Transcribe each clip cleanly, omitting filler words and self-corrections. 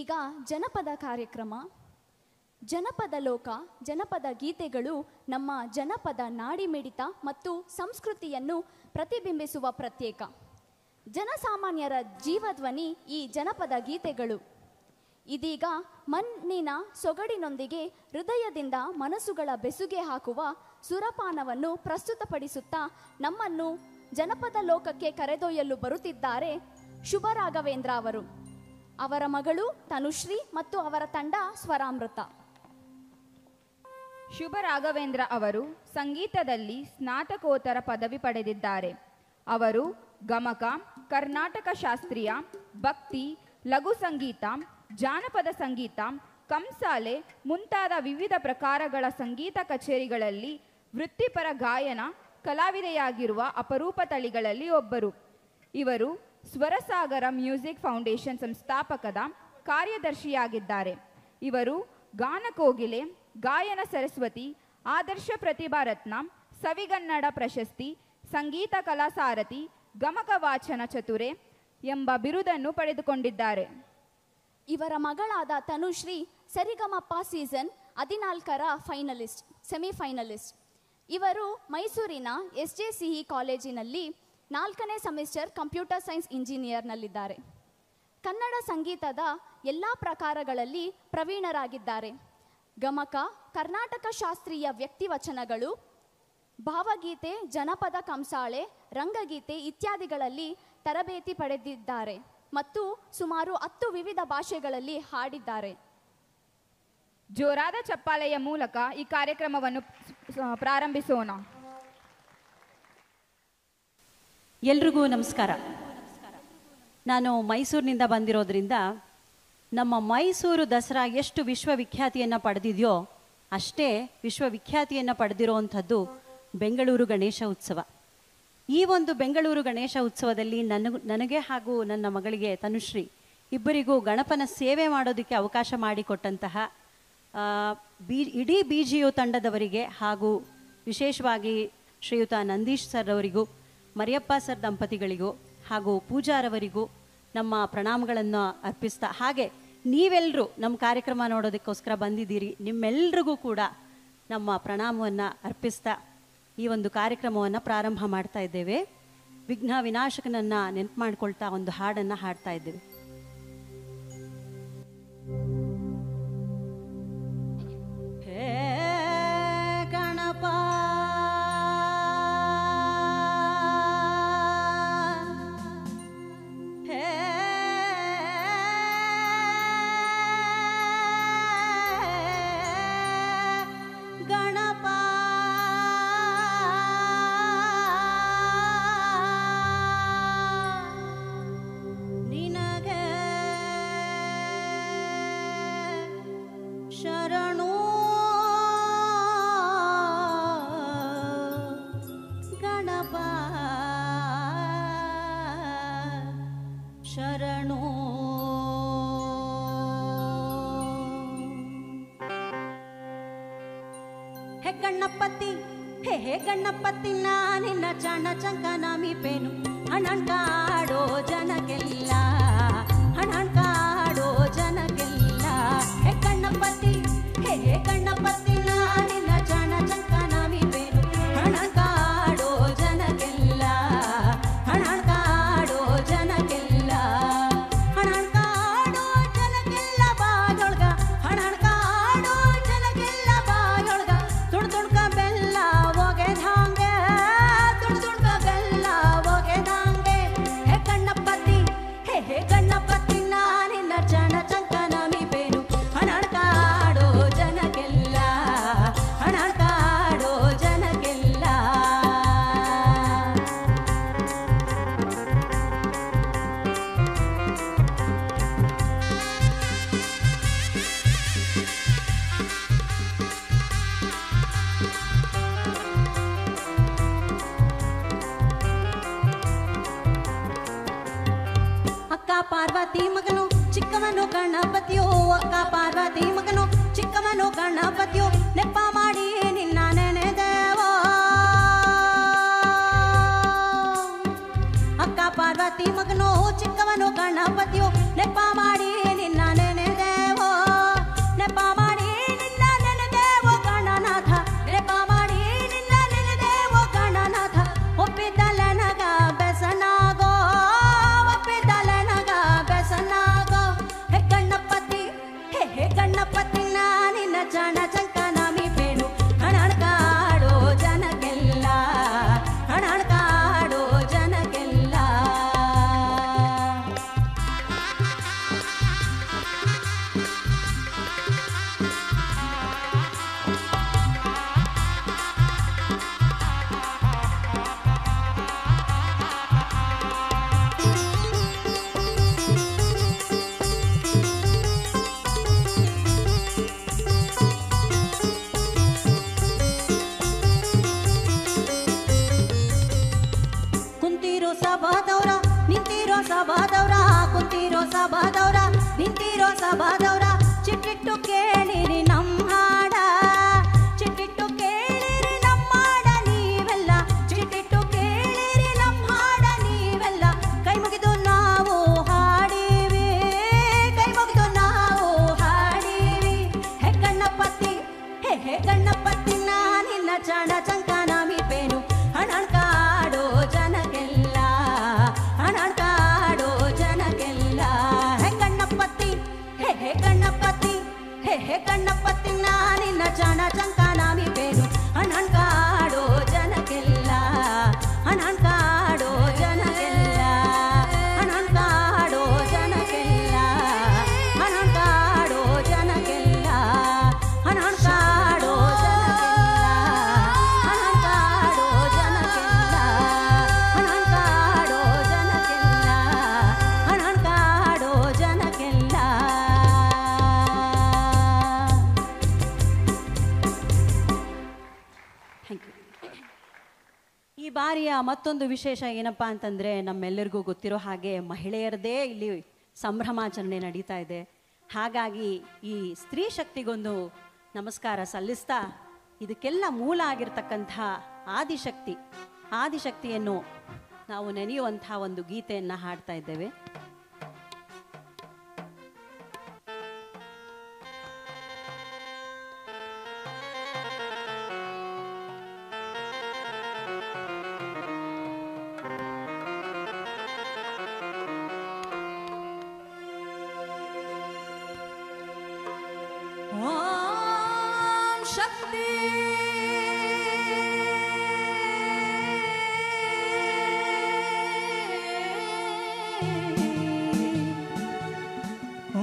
ಇದೀಗ ಜನಪದ ಕಾರ್ಯಕ್ರಮ. ಜನಪದ ಲೋಕ, ಜನಪದ ಗೀತೆಗಳು ನಮ್ಮ ಜನಪದ ನಾಡಿಮಿಡಿತ ಮತ್ತು ಸಂಸ್ಕೃತಿಯನ್ನು ಪ್ರತಿಬಿಂಬಿಸುವ ಪ್ರತ್ಯೇಕ ಜನಸಾಮಾನ್ಯರ ಜೀವಧ್ವನಿ ಈ ಜನಪದ ಗೀತೆಗಳು. ಇದೀಗ ಮಣ್ಣಿನ ಸೊಗಡಿನೊಂದಿಗೆ ಹೃದಯದಿಂದ ಮನಸ್ಸುಗಳ ಬೆಸುಗೆ ಹಾಕುವ ಸುರಪಾನವನ್ನು ಪ್ರಸ್ತುತಪಡಿಸುತ್ತಾ ನಮ್ಮನ್ನು ಜನಪದ ಲೋಕಕ್ಕೆ ಕರೆದೊಯ್ಯಲು ಬರುತ್ತಿದ್ದಾರೆ ಶುಭ ರಾಘವೇಂದ್ರ ಅವರು, ಅವರ ಮಗಳು ತನುಶ್ರೀ ಮತ್ತು ಅವರ ತಂಡ ಸ್ವರಾಮೃತ. ಶುಭ ರಾಘವೇಂದ್ರ ಅವರು ಸಂಗೀತದಲ್ಲಿ ಸ್ನಾತಕೋತ್ತರ ಪದವಿ ಪಡೆದಿದ್ದಾರೆ. ಅವರು ಗಮಕ, ಕರ್ನಾಟಕ ಶಾಸ್ತ್ರೀಯ, ಭಕ್ತಿ, ಲಘು ಸಂಗೀತ, ಜಾನಪದ ಸಂಗೀತ, ಕಂಸಾಲೆ ಮುಂತಾದ ವಿವಿಧ ಪ್ರಕಾರಗಳ ಸಂಗೀತ ಕಚೇರಿಗಳಲ್ಲಿ ವೃತ್ತಿಪರ ಗಾಯನ ಕಲಾವಿದೆಯಾಗಿರುವ ಅಪರೂಪ ತಳಿಗಳಲ್ಲಿ ಒಬ್ಬರು. ಇವರು ಸ್ವರಸಾಗರ ಮ್ಯೂಸಿಕ್ ಫೌಂಡೇಶನ್ ಸಂಸ್ಥಾಪಕದ ಕಾರ್ಯದರ್ಶಿಯಾಗಿದ್ದಾರೆ. ಇವರು ಗಾನಕೋಗಿಲೆ, ಗಾಯನ ಸರಸ್ವತಿ, ಆದರ್ಶ ಪ್ರತಿಭಾ ರತ್ನ, ಸವಿಗನ್ನಡ ಪ್ರಶಸ್ತಿ, ಸಂಗೀತ ಕಲಾ ಸಾರಥಿ, ಗಮಕ ವಾಚನ ಚತುರೆ ಎಂಬ ಬಿರುದನ್ನು ಪಡೆದುಕೊಂಡಿದ್ದಾರೆ. ಇವರ ಮಗಳಾದ ತನುಶ್ರೀ ಸರಿಗಮಪ ಸೀಸನ್ 14ರ ಸೆಮಿಫೈನಲಿಸ್ಟ್. ಇವರು ಮೈಸೂರಿನ SJCE ಕಾಲೇಜಿನಲ್ಲಿ 4ನೇ ಸೆಮಿಸ್ಟರ್ ಕಂಪ್ಯೂಟರ್ ಸೈನ್ಸ್ ಇಂಜಿನಿಯರ್ನಲ್ಲಿದ್ದಾರೆ. ಕನ್ನಡ ಸಂಗೀತದ ಎಲ್ಲ ಪ್ರಕಾರಗಳಲ್ಲಿ ಪ್ರವೀಣರಾಗಿದ್ದಾರೆ. ಗಮಕ, ಕರ್ನಾಟಕ ಶಾಸ್ತ್ರೀಯ ವ್ಯಕ್ತಿವಚನಗಳು, ಭಾವಗೀತೆ, ಜನಪದ ಕಂಸಾಳೆ, ರಂಗಗೀತೆ ಇತ್ಯಾದಿಗಳಲ್ಲಿ ತರಬೇತಿ ಪಡೆದಿದ್ದಾರೆ ಮತ್ತು ಸುಮಾರು 10 ವಿವಿಧ ಭಾಷೆಗಳಲ್ಲಿ ಹಾಡಿದ್ದಾರೆ. ಜೋರಾದ ಚಪ್ಪಾಳೆಯ ಮೂಲಕ ಈ ಕಾರ್ಯಕ್ರಮವನ್ನು ಪ್ರಾರಂಭಿಸೋಣ. ಎಲ್ರಿಗೂ ನಮಸ್ಕಾರ. ನಾನು ಮೈಸೂರಿನಿಂದ ಬಂದಿರೋದ್ರಿಂದ ನಮ್ಮ ಮೈಸೂರು ದಸರಾ ಎಷ್ಟು ವಿಶ್ವವಿಖ್ಯಾತಿಯನ್ನು ಪಡೆದಿದೆಯೋ ಅಷ್ಟೇ ವಿಶ್ವವಿಖ್ಯಾತಿಯನ್ನು ಪಡೆದಿರುವಂಥದ್ದು ಬೆಂಗಳೂರು ಗಣೇಶ ಉತ್ಸವ. ಈ ಒಂದು ಬೆಂಗಳೂರು ಗಣೇಶ ಉತ್ಸವದಲ್ಲಿ ನನಗೆ ಹಾಗೂ ನನ್ನ ಮಗಳಿಗೆ ತನುಶ್ರೀ ಇಬ್ಬರಿಗೂ ಗಣಪನ ಸೇವೆ ಮಾಡೋದಕ್ಕೆ ಅವಕಾಶ ಮಾಡಿಕೊಟ್ಟಂತಹ ಇಡೀ BGU ತಂಡದವರಿಗೆ ಹಾಗೂ ವಿಶೇಷವಾಗಿ ಶ್ರೀಯುತ ನಂದೀಶ್ ಸರ್ ಅವರಿಗೂ, ಮರಿಯಪ್ಪ ಸರ್ ದಂಪತಿಗಳಿಗೂ ಹಾಗೂ ಪೂಜಾರವರಿಗೂ ನಮ್ಮ ಪ್ರಣಾಮಗಳನ್ನು ಅರ್ಪಿಸ್ತಾ, ಹಾಗೆ ನೀವೆಲ್ಲರೂ ನಮ್ಮ ಕಾರ್ಯಕ್ರಮ ನೋಡೋದಕ್ಕೋಸ್ಕರ ಬಂದಿದ್ದೀರಿ, ನಿಮ್ಮೆಲ್ರಿಗೂ ಕೂಡ ನಮ್ಮ ಪ್ರಣಾಮವನ್ನು ಅರ್ಪಿಸ್ತಾ ಈ ಒಂದು ಕಾರ್ಯಕ್ರಮವನ್ನು ಪ್ರಾರಂಭ ಮಾಡ್ತಾ ಇದ್ದೇವೆ. ವಿಘ್ನ ವಿನಾಶಕನನ್ನು ನೆನಪು ಮಾಡ್ಕೊಳ್ತಾ ಒಂದು ಹಾಡನ್ನು ಹಾಡ್ತಾ ಇದ್ದೇವೆ. ಹೇ ಗಣಪ ಶರಣು ಹೇ ಗಣಪತಿ, ಹೇ ಗಣಪತಿ, ನಾನಿನ್ನ ಚಣ ಚಂಕನ ಮೀಪೇನು ಹಣಂಕಾಡೋ ಜನಕ್ಕೆಲ್ಲ, ಹಣಂಕಾಡೋ ಜನಕ್ಕೆಲ್ಲ. ಹೇ ಗಣಪತಿ, ಹೇ ಗಣಪತಿ, ನಾನಿನ್ನ ಚಣ ಚಂಕನ ಮೀಪೇನು ಹಣಂಕಾಡೋ ಜನಕ್ಕೆಲ್ಲ, ಹಣಂಕಾಡೋ ಜನಕ್ಕೆಲ್ಲ, ಹಣಂಕಾಡೋ ಜನಕ್ಕೆಲ್ಲ ಬಾಯೊಳ್ಗ, ಹಣಂಕಾಡೋ ಜನಕ್ಕೆಲ್ಲ ಬಾಯೊಳ್ಗ, ತುಣ್ಕ ಬೆಲ್ಲ ಒಗೆದಂಗೆ, ತುಣ್ಕ ಬೆಲ್ಲ ಒಗೆದಂಗೆ. ಹೇ ಗಣಪತಿ, ಹೇ ಗಣಪತಿ, ನಾನಿನ್ನ ಚಣ ಚಂಕನ ಮೀಪೇನು ಹಣಂಕಾಡೋ ಜನಕ್ಕೆಲ್ಲ, ಹಣಂಕಾಡೋ ಜನಕ್ಕೆಲ್ಲ. ಅಕ್ಕ ಪಾರ್ವತಿ ಮಗನು ಚಿಕ್ಕವನು ಗಣಪತಿಯೋ, ಅಕ್ಕ ಪಾರ್ವತಿ ಮಗನು ಚಿಕ್ಕವನು ಗಣಪತಿಯೋ, ನೆಪ ಮಾಡಿ ನಿನ್ನ ನೆನೆದೇವೋ. ಅಕ್ಕ ಪಾರ್ವತಿ ಮಗನು ಚಿಕ್ಕವನು ಗಣಪತಿಯೋ, ನೆಪ ಮಾಡಿ ನಿನ್ನ ನೆನೆದೇವೋ. ಕುಂತಿರೋ ಸಭಾದವ್ರ ನಿಂತಿರೋ ಸಭಾದವ್ರ ಕುಂತಿರೋ ಸಭಾದವ್ರ ನಿಂತಿರೋ ಸಭಾದವ್ರ ಚಿಟ್ಟಿಟ್ಟು ಕೇಳಿರಿ ನಮ್ಮ ಹಾಡ ಚಿಟ್ಟಿಟ್ಟು ಕೇಳಿರಿ ನಮ್ಮ ಹಾಡ ನೀವೆಲ್ಲ ಚಿಟ್ಟಿಟ್ಟು ಕೇಳಿರಿ ನಮ್ಮ ಹಾಡ ನೀವೆಲ್ಲ ಕೈ ಮುಗಿದು ನಾವು ಹಾಡೀವಿ ಕೈ ಮುಗಿದು ನಾವು ಹಾಡೀವಿ ಹೇ ಗಣಪತಿ ಹೇ ಗಣಪತಿ ನಾನಿನ್ನ ಚಾಣ ಚಂಕನ ಮೀಪೇನು ಹಣಕಾಡೋ ಜನಕ್ಕೆಲ್ಲ ಹಣಕಾಡೋ ಜನಕ್ಕೆಲ್ಲ ಹೇ ಗಣಪತಿ ಹೇ ಗಣಪತಿ ಹೇ ಗಣಪತಿ ನಾನಿನ್ನ ಚಾಣ ಚಂಕನ ಮೀಪೇನು ಹಣಕಾಡೋ ಜನಕ್ಕೆಲ್ಲ ಹಣಕಾಡೋ ಜನಕ್ಕೆಲ್ಲ ಹಣಕಾಡೋ ಜನಕ್ಕೆಲ್ಲ ಹಣಕಾಡೋ ಜನಕ್ಕೆಲ್ಲ ಹಣಕಾಡೋ ಈ ಬಾರಿಯ ಮತ್ತೊಂದು ವಿಶೇಷ ಏನಪ್ಪಾ ಅಂತಂದ್ರೆ ನಮ್ಮೆಲ್ಲರಿಗೂ ಗೊತ್ತಿರೋ ಹಾಗೆ ಮಹಿಳೆಯರದೇ ಇಲ್ಲಿ ಸಂಭ್ರಮಾಚರಣೆ ನಡೀತಾ ಇದೆ. ಹಾಗಾಗಿ ಈ ಸ್ತ್ರೀ ಶಕ್ತಿಗೊಂದು ನಮಸ್ಕಾರ ಸಲ್ಲಿಸ್ತಾ ಇದಕ್ಕೆಲ್ಲ ಮೂಲ ಆಗಿರ್ತಕ್ಕಂಥ ಆದಿಶಕ್ತಿಯನ್ನು ನಾವು ನೆನೆಯುವಂಥ ಒಂದು ಗೀತೆಯನ್ನು ಹಾಡ್ತಾ ಇದ್ದೇವೆ. शक्ति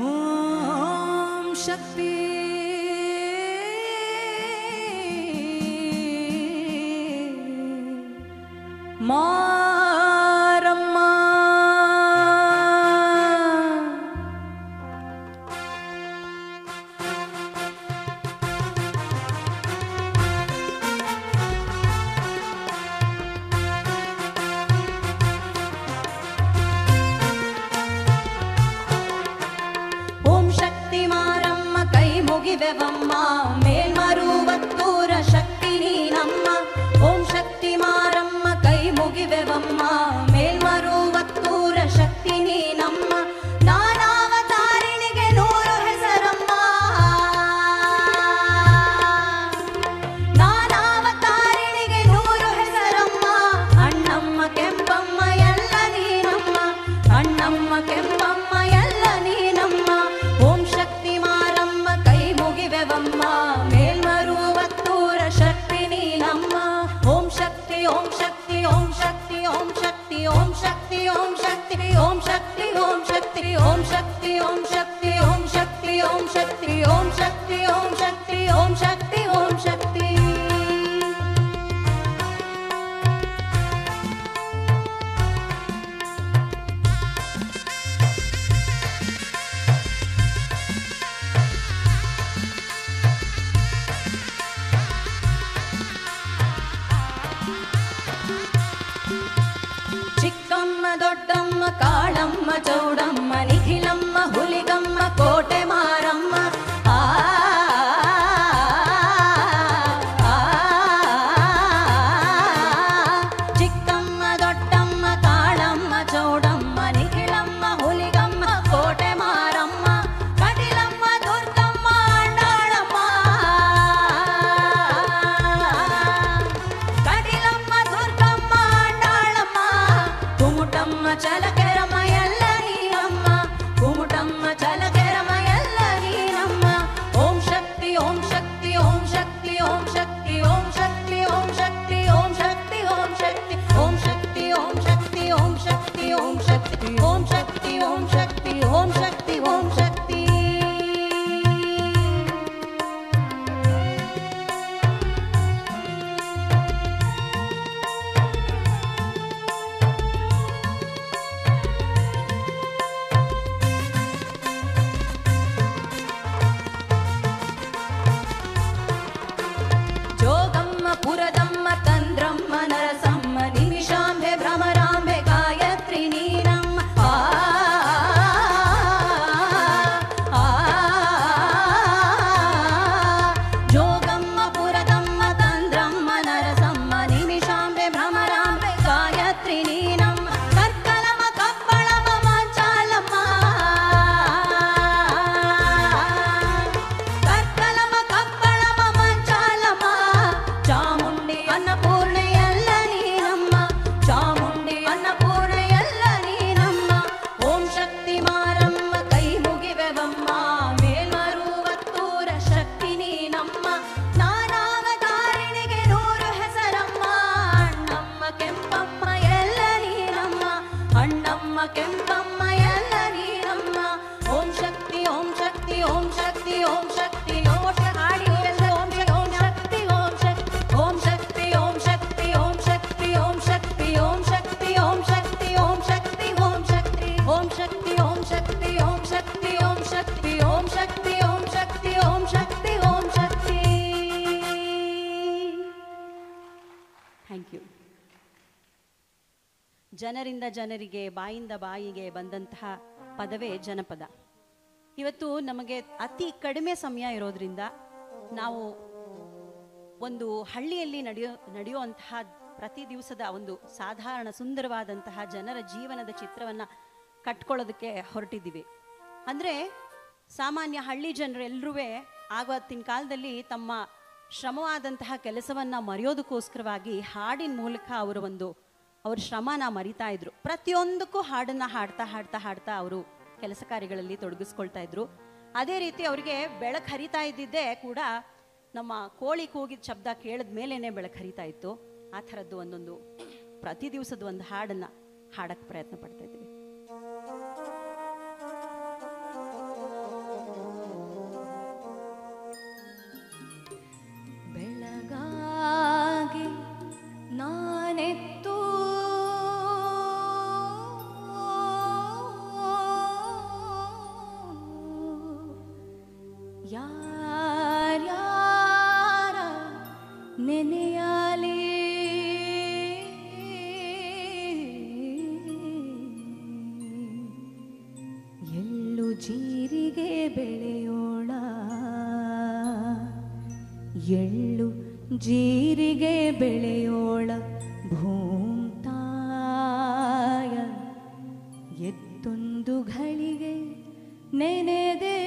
ओम शक्ति मारम्मा ಮುಗಿವೆವಮ್ಮ ಮೇಲ್ಮರುವತ್ತೂರ ಶಕ್ತಿ ನೀನಮ್ಮ ಓಂ ಶಕ್ತಿ ಮಾರಮ್ಮ ಕೈ ಮುಗಿವೆವಮ್ಮ ಮೇಲ್ಮರುವತ್ತೂರ ಶಕ್ತಿ ನೀನಮ್ಮ ನಾನಾವತಾರಿಣಿಗೆ 100 ಹೆಸರಮ್ಮ ನಾನಾವತಾರಿಣಿಗೆ 100 ಹೆಸರಮ್ಮ ಅಣ್ಣಮ್ಮ ಕೆಂಪಮ್ಮ ಎಲ್ಲ ನೀನಮ್ಮ ಅಣ್ಣಮ್ಮ ಕೆಂಪಮ್ಮ ಎಲ್ಲ ನೀನಮ್ಮ ಓಂ ಶಕ್ತಿ ಮಾರಮ್ಮ ಕೈ ಮುಗಿವೆವಮ್ಮ ಮೇಲ್ಮರುವತ್ತೂರ ಶಕ್ತಿ ನೀನಮ್ಮ ಓಂ ಶಕ್ತಿ ಓಂ ಶಕ್ತಿ ಓಂ ಶಕ್ತಿ ಓಂ ಶಕ್ತಿ ಓಂ ಶಕ್ತಿ ಓಂ ಶಕ್ತಿ ಓಂ ಶಕ್ತಿ ಓಂ ಶಕ್ತಿ ಓಂ ಶಕ್ತಿ ಓಂ ಶಕ್ತಿ ಓಂ ಶಕ್ತಿ ಓಂ ಶಕ್ತಿ ಓಂ ಶಕ್ತಿ ಓಂ ಶಕ್ತಿ ಓಂ ಶಕ್ತಿ ಓಂ ಶಕ್ತಿ ಚಿಕ್ಕಮ್ಮ ದೊಡ್ಡಮ್ಮ ಕಾಳಮ್ಮ ಚೌಡಮ್ಮ ನಿಖಿಲಮ್ಮ ಹುಲಿಗಮ್ಮ ಕೋಟೆ ಮಾರಮ್ಮ ಚಿಕ್ಕಮ್ಮ ದೊಡ್ಡಮ್ಮ ಕಾಳಮ್ಮ ಚೌಡಮ್ಮ ನಿಖಿಲಮ್ಮ ಹುಲಿಗಮ್ಮ ಕೋಟೆ ಮಾರಮ್ಮ ಕಟಿಲಮ್ಮ ದುರ್ಗಮ್ಮ ಅಂಡಾಳಮ್ಮ ಕಟಿಲಮ್ಮ ದುರ್ಗಮ್ಮ ಅಂಡಾಳಮ್ಮ ಕುಮುಟಮ್ಮ ಚಲಕೆರಮ ಎಲ್ಲ ನೀನಮ್ಮ ಕುಮುಟಮ್ಮ ಚಲಕೆರಮ ಎಲ್ಲ ನೀನಮ್ಮ ಓಂ ಶಕ್ತಿ ಓಂ ಶಕ್ತಿ ಓಂ ಶಕ್ತಿ ಓಂ ಶಕ್ತಿ ಓಂ ಶಕ್ತಿ ಓಂ ಶಕ್ತಿ ಓಂ ಶಕ್ತಿ ಓಂ ಶಕ್ತಿ ಓಂ ಶಕ್ತಿ ಓಂ ಶಕ್ತಿ ಓಂ ಶಕ್ತಿ ಓಂ ಶಕ್ತಿ ಓಂ ಶಕ್ತಿ ಓಂ ಶಕ್ತಿ ಓಂ ಶಕ್ತಿ ಓಂ ಶಕ್ತಿ ಜೋಗಮ್ಮ ಪುರದಮ್ಮ ತಂದ್ರಮ್ಮ ನರಸಮ್ಮ ನಿಮಿಷಾಂಬೆ ಭ್ರಮರಾಂಬೆ ಕೆಂಪಮ್ಮ ಎಲ್ಲ ನೀನಮ್ಮ. ಓಂ ಶಕ್ತಿ ಓಂ ಶಕ್ತಿ ಓಂ ಶಕ್ತಿ ಓಂ ಶಕ್ತಿ ಓಂ ಹಾಡಿ ಓಂ ಶಕ್ತಿ ಓಂ ಶಕ್ತಿ ಓಂ ಶಕ್ತಿ ಓಂ ಶಕ್ತಿ ಓಂ ಶಕ್ತಿ ಓಂ ಶಕ್ತಿ ಓಂ ಶಕ್ತಿ ಓಂ ಶಕ್ತಿ ಓಂ ಶಕ್ತಿ ಓಂ ಶಕ್ತಿ ಓಂ ಶಕ್ತಿ ಓಂ ಶಕ್ತಿ ಓಂ ಶಕ್ತಿ ಓಂ ಶಕ್ತಿ ಓಂ ಶಕ್ತಿ ಓಂ ಶಕ್ತಿ ಓಂ ಶಕ್ತಿ ಓಂ ಶಕ್ತಿ. Thank you. ಜನರಿಂದ ಜನರಿಗೆ, ಬಾಯಿಂದ ಬಾಯಿಗೆ ಬಂದಂತಹ ಪದವೇ ಜನಪದ. ಇವತ್ತು ನಮಗೆ ಅತಿ ಕಡಿಮೆ ಸಮಯ ಇರೋದ್ರಿಂದ ನಾವು ಒಂದು ಹಳ್ಳಿಯಲ್ಲಿ ನಡೆಯುವಂತಹ ಪ್ರತಿ ದಿವಸದ ಒಂದು ಸಾಧಾರಣ ಸುಂದರವಾದಂತಹ ಜನರ ಜೀವನದ ಚಿತ್ರವನ್ನು ಕಟ್ಕೊಳ್ಳೋದಕ್ಕೆ ಹೊರಟಿದ್ದೀವಿ. ಅಂದರೆ ಸಾಮಾನ್ಯ ಹಳ್ಳಿ ಜನರೆಲ್ಲರೂ ಆವತ್ತಿನ ಕಾಲದಲ್ಲಿ ತಮ್ಮ ಶ್ರಮವಾದಂತಹ ಕೆಲಸವನ್ನು ಮರೆಯೋದಕ್ಕೋಸ್ಕರವಾಗಿ ಹಾಡಿನ ಮೂಲಕ ಅವ್ರ ಶ್ರಮನ ಮರಿತಾ ಇದ್ರು. ಪ್ರತಿಯೊಂದಕ್ಕೂ ಹಾಡನ್ನು ಹಾಡ್ತಾ ಹಾಡ್ತಾ ಹಾಡ್ತಾ ಅವರು ಕೆಲಸ ಕಾರ್ಯಗಳಲ್ಲಿ ತೊಡಗಿಸ್ಕೊಳ್ತಾ ಇದ್ರು. ಅದೇ ರೀತಿ ಅವರಿಗೆ ಬೆಳಕು ಹರಿತಾ ಇದ್ದಿದ್ದೇ ಕೂಡ ನಮ್ಮ ಕೋಳಿ ಕೂಗಿದ ಶಬ್ದ ಕೇಳಿದ ಮೇಲೇನೆ ಬೆಳಕು ಹರಿತಾ ಇತ್ತು. ಆ ಥರದ್ದು ಒಂದೊಂದು ಪ್ರತಿ ದಿವಸದ ಒಂದು ಹಾಡನ್ನು ಹಾಡಕ್ಕೆ ಪ್ರಯತ್ನ ಪಡ್ತಾ ಇದ್ದೀವಿ. ಬೆಳಗಾಗಿ ನಾನೆತ್ತು ಯಾರ್ಯಾರ ನೆನೆಯಲಿ ಎಳ್ಳು ಜೀರಿಗೆ ಬೆಳೆಯೋಣ, ಎಳ್ಳು ಜೀರಿಗೆ ಬೆಳೆಯೋಳ ಭೂಮ್ತಾಯ ಎತ್ತೊಂದು ಘಳಿಗೆ ನೆನೆದೇನು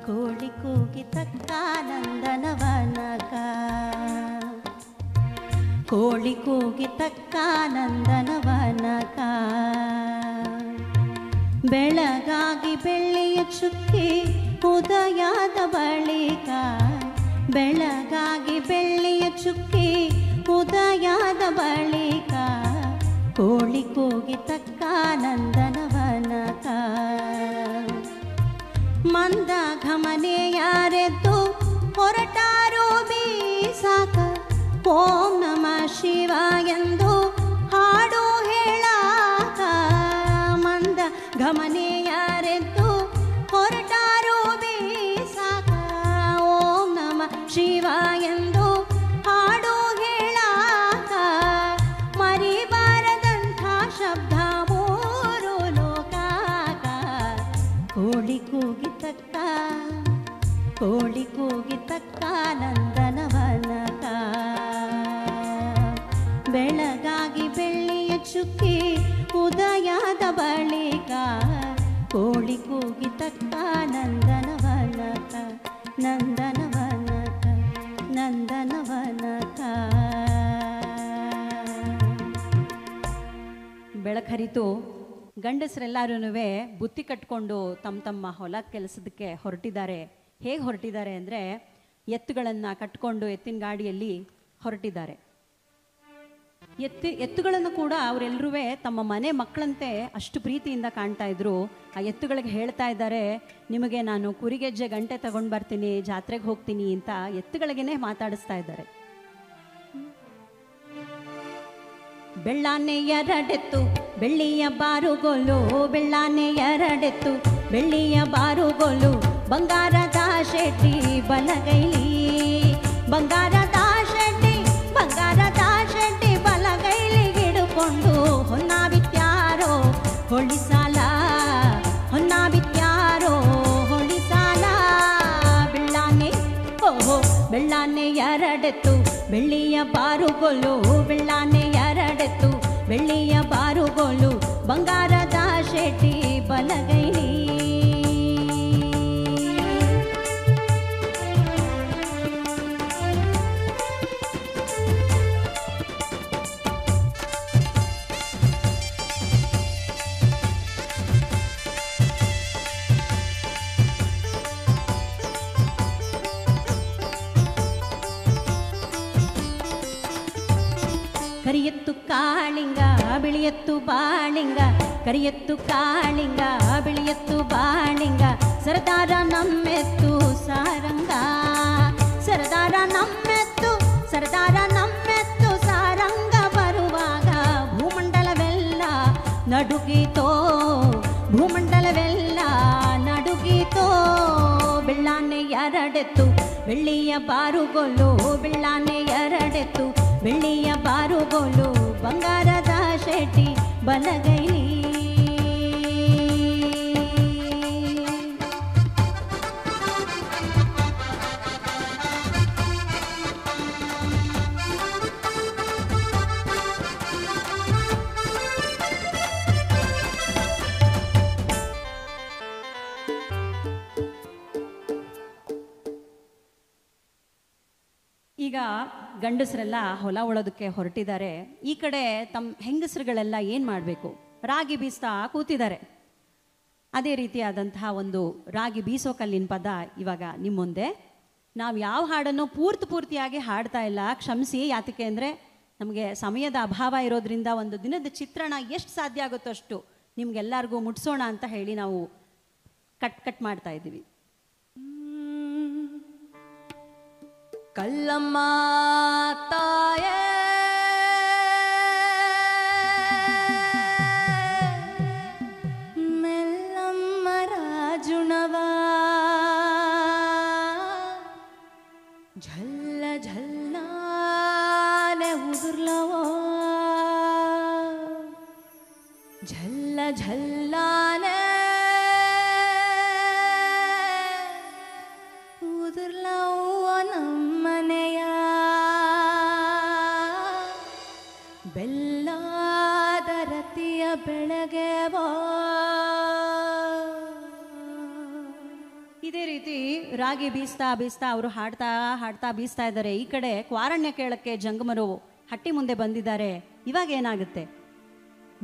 ಕೋಳಿ ಕೂಗಿತಕ್ಕ ನಂದನವನಕ, ಕೋಳಿ ಕೂಗಿತಕ್ಕ ನಂದನವನಕ, ಬೆಳಗಾಗಿ ಬೆಳ್ಳಿಯ ಚುಕ್ಕಿ ಉದಯದ ಬಳಿಕ, ಬೆಳಗಾಗಿ ಬೆಳ್ಳಿಯ ಚುಕ್ಕಿ ಉದಯದ ಬಳಿಕ, ಕೋಳಿ ಕೂಗಿತಕ್ಕ ನಂದನವನಕ. ಮಂದ ಘಮನೆ ಯಾರೆದ್ದು ಹೊರಟಾರೋ ಬೀಸಾಕ, ಓಂ ನಮಃ ಶಿವ ಎಂದು ಹಾಡು ಹೇಳಾಕ. ಮಂದ ಘಮನೆ ಯಾರೆದ್ದು ಹೊರಟಾರೋ ಬೀಸಾಕ, ಓಂ ನಮಃ ಶಿವ ಎಂದು ಹಾಡು ಹೇಳಾಕ. ಮರಿಬಾರದಂಥ ಶಬ್ದ ಮೂರು ಲೋಕಾಕ, ಕೋಳಿ ಕೂಗಿತಕ್ಕ, ಕೋಳಿ ಕೂಗಿತಕ್ಕ ನಂದನವನಕ. ಬೆಳಗಾಗಿ ಬೆಳ್ಳಿಯ ಚುಕ್ಕಿ ಉದಯದ ಬಳಿಕ, ಕೋಳಿ ಕೂಗಿತಕ್ಕ ನಂದನವನಕ, ನಂದನವನಕ, ನಂದನವನಕ. ಬೆಳಕರಿತು ಗಂಡಸರೆಲ್ಲರೂ ಬುತ್ತಿ ಕಟ್ಕೊಂಡು ತಮ್ಮ ಹೊಲ ಕೆಲಸದಕ್ಕೆ ಹೊರಟಿದ್ದಾರೆ. ಹೇಗೆ ಹೊರಟಿದ್ದಾರೆ ಅಂದರೆ ಎತ್ತುಗಳನ್ನು ಕಟ್ಕೊಂಡು ಎತ್ತಿನ ಗಾಡಿಯಲ್ಲಿ ಹೊರಟಿದ್ದಾರೆ. ಎತ್ತುಗಳನ್ನು ಕೂಡ ಅವರೆಲ್ಲರೂ ತಮ್ಮ ಮನೆ ಮಕ್ಕಳಂತೆ ಅಷ್ಟು ಪ್ರೀತಿಯಿಂದ ಕಾಣ್ತಾ ಇದ್ರು. ಆ ಎತ್ತುಗಳಿಗೆ ಹೇಳ್ತಾ ಇದ್ದಾರೆ, ನಿಮಗೆ ನಾನು ಕುರಿಗೆಜ್ಜೆ ಗಂಟೆ ತಗೊಂಡು ಬರ್ತೀನಿ, ಜಾತ್ರೆಗೆ ಹೋಗ್ತೀನಿ ಅಂತ ಎತ್ತುಗಳಿಗೇನೆ ಮಾತಾಡಿಸ್ತಾ ಇದ್ದಾರೆ. ಬೆಳ್ಳಾನೆ ಎರಡೆತ್ತು ಬೆಳ್ಳಿಯ ಬಾರುಗೋಲು, ಬೆಳ್ಳಾನೆ ಎರಡೆತ್ತು ಬೆಳ್ಳಿಯ ಬಾರುಗೋಲು, ಬಂಗಾರದ ಶೆಟ್ಟಿ ಬಲಗೈಲಿ, ಬಂಗಾರದ ಶೆಟ್ಟಿ, ಬಂಗಾರದ ಶೆಟ್ಟಿ ಬಲಗೈಲಿ ಹಿಡ್ಕೊಂಡು ಹೊನ್ನ ಬಿತ್ಯಾರೋ ಹೊಳಿಸಾಲ, ಹೊನ್ನ ಬಿತ್ಯಾರೋ ಹೊಳಿಸಾಲ. ಬೆಳ್ಳಾನೆ ಓಹೋ ಬೆಳ್ಳಾನೆ ಎರಡೆತ್ತು ಬೆಳ್ಳಿಯ ಬಾರುಗೋಲು, ಬೆಳ್ಳಾನೆ ಎರಡೆತ್ತು ಬೆಳ್ಳಿಯ ಬಾರುಗೋಲು, ಬಂಗಾರದ ಶೆಟ್ಟಿ ಬಲಗೈಲಿ. ಕರಿಯತ್ತು ಕಾಳಿಂಗ ಬಿಳಿಯತ್ತು ಬಾಳಿಂಗ ಕರಿಯತ್ತು ಕಾಳಿಂಗ ಬಿಳಿಯತ್ತು ಬಾಳಿಂಗ ಸರದಾರ ನಮ್ಮೆತ್ತು ಸಾರಂಗ ಸರದಾರ ನಮ್ಮೆತ್ತು ಸಾರಂಗ ಬರುವಾಗ ಭೂಮಂಡಲವೆಲ್ಲ ನಡುಗೀತೋ ಭೂಮಂಡಲವೆಲ್ಲ ನಡುಗೀತೋ ಬೆಳ್ಳಾನೆ ಎರಡೆತ್ತು ಬೆಳ್ಳಿಯ ಬಾರುಗೋಲು ಬೆಳ್ಳಾನೆ ಎರಡೆತ್ತು ಬೆಳ್ಳಿಯ ಬಾರುಗೋಲು ಬಂಗಾರದ ಶೆಟ್ಟಿ ಬಲಗೈಲಿ ಈಗ ಗಂಡಸರೆಲ್ಲ ಹೊಲ ಉಳೋದಕ್ಕೆ ಹೊರಟಿದ್ದಾರೆ. ಈ ಕಡೆ ತಮ್ಮ ಹೆಂಗಸರುಗಳೆಲ್ಲ ಏನು ಮಾಡಬೇಕು, ರಾಗಿ ಬೀಸ್ತಾ ಕೂತಿದ್ದಾರೆ. ಅದೇ ರೀತಿಯಾದಂತಹ ಒಂದು ರಾಗಿ ಬೀಸೋ ಕಲ್ಲಿನ ಪದ ಇವಾಗ ನಿಮ್ಮ ಮುಂದೆ. ನಾವು ಯಾವ ಹಾಡನ್ನು ಪೂರ್ತಿಯಾಗಿ ಹಾಡ್ತಾ ಇಲ್ಲ, ಕ್ಷಮಿಸಿ. ಯಾತಕ್ಕೆ ಅಂದರೆ ನಮಗೆ ಸಮಯದ ಅಭಾವ ಇರೋದ್ರಿಂದ ಒಂದು ದಿನದ ಚಿತ್ರಣ ಎಷ್ಟು ಸಾಧ್ಯ ಆಗುತ್ತೋ ಅಷ್ಟು ನಿಮ್ಗೆಲ್ಲರಿಗೂ ಮುಟ್ಸೋಣ ಅಂತ ಹೇಳಿ ನಾವು ಕಟ್ ಮಾಡ್ತಾ ಇದ್ದೀವಿ. ಕಲ್ಲಮ್ಮ ತಾಯೇ ಮೆಲ್ಲಮ್ಮ ರಾಜುಣವ ಝಲ್ಲ ಝಲ್ಲಾನೆ ಉದುರ್ಲವೋ ಝಲ್ಲ ಝಲ್ಲಾನೆ ಉದುರ್ಲವ ನಮ್ಮನೆಯ ಬೆಲ್ಲಾದ ರತಿಯ ಬೆಳಗ್ಗೆವೋ. ಇದೇ ರೀತಿ ರಾಗಿ ಬೀಸ್ತಾ ಅವರು ಹಾಡ್ತಾ ಬೀಸ್ತಾ ಇದ್ದಾರೆ. ಈ ಕಡೆ ಕ್ವಾರಣ್ಯ ಕೇಳಕ್ಕೆ ಜಂಗಮರು ಹಟ್ಟಿ ಮುಂದೆ ಬಂದಿದ್ದಾರೆ. ಇವಾಗ ಏನಾಗುತ್ತೆ?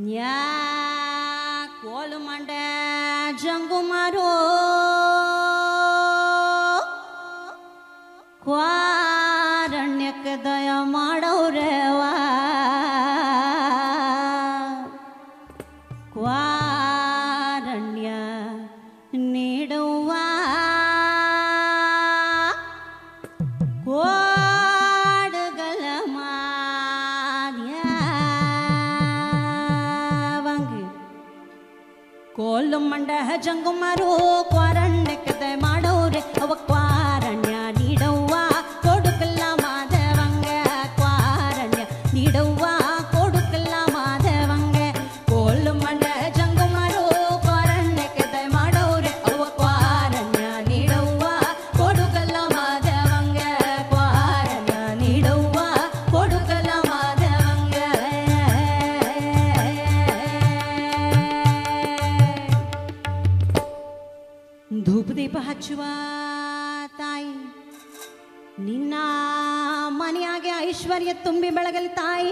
ನ್ಯಾ ಕೋಲು ಮಂಡ ಜಂಗುಮಾರೋ ಕ್ವಾರಣ್ಯಕ್ಕೆ ದಯ ಮಾಡೋರೇವಾ ಕ್ವಾರಣ್ಯ ನೀಡುವ ಕೋಡಗಲ ಮಾದ್ಯವಂಗಿ ಕೋಲು ಮಂಡ ಜಂಗುಮಾರು ಕ್ವಾರಣ್ಯಕ್ಕೆ ದಯ ಮಾಡೋರೆ ಅವ ಕ್ವಾರಣ್ಯ ನೀಡುವ ಕೊಡುಕಲ್ಲ ಮಾಧವಂಗ ಕ್ವಾರಣ್ಯ ನೀಡುವ ಕೊಡುಕಲ್ಲ ಮಾಧವಂಗ ಕೋಲು ಮಂಡ ಜಂಗುಮಾರು ಕ್ವಾರಣ್ಯಕ್ಕೆ ದಯ ಮಾಡೋರೆ ಅವ ಕ್ವಾರಣ್ಯ ನೀಡುವ ಕೊಡುಕಲ್ಲ ಮಾಧವಂಗ ಕ್ವಾರಣ್ಯ ನೀಡುವ ಕೊಡುಕಲ್ಲ ಮಾಧವಂಗ. ಧೂಪ ದೀಪ ಹಚ್ಚುವ ತಾಯಿ ನಿನ್ನ ಮನೆಯಾಗೆ ಐಶ್ವರ್ಯ ತುಂಬಿ ಬೆಳಗಲಿ ತಾಯಿ.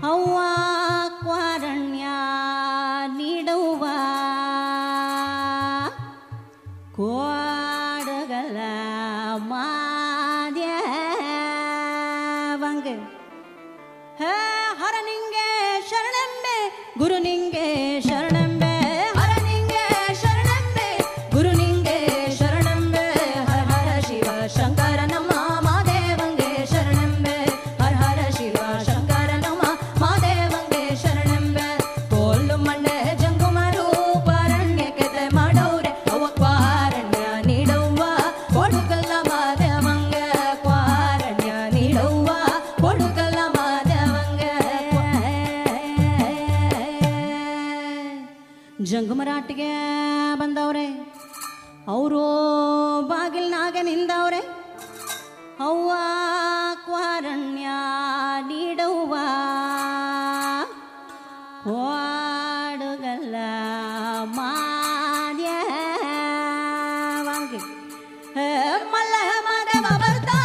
ಅವ್ವ ಕ್ವಾರಣ್ಯ ನೀಡುವ ಕೋಡಗಲ ಮಾದ್ಯವಂಗ ಹರ ನಿಂಗೆ ಶರಣೆಂಬೆ ಗುರು ನಿಂಗೆ ಶರಣೆಂಬೆ ಜಂಗಮರಾಟಿಗೆ ಬಂದವ್ರೆ, ಅವರು ಬಾಗಿಲ್ನಾಗ ನಿಂದವ್ರೆ. ಅವ್ವ ಕ್ವಾರಣ್ಯ ನೀಡುವ ಕೋಡುಗಲ್ಲ ಮಾದ್ಯವಂಗ ಮಲ್ಲ ಮಾಧವ ಬರ್ತಾ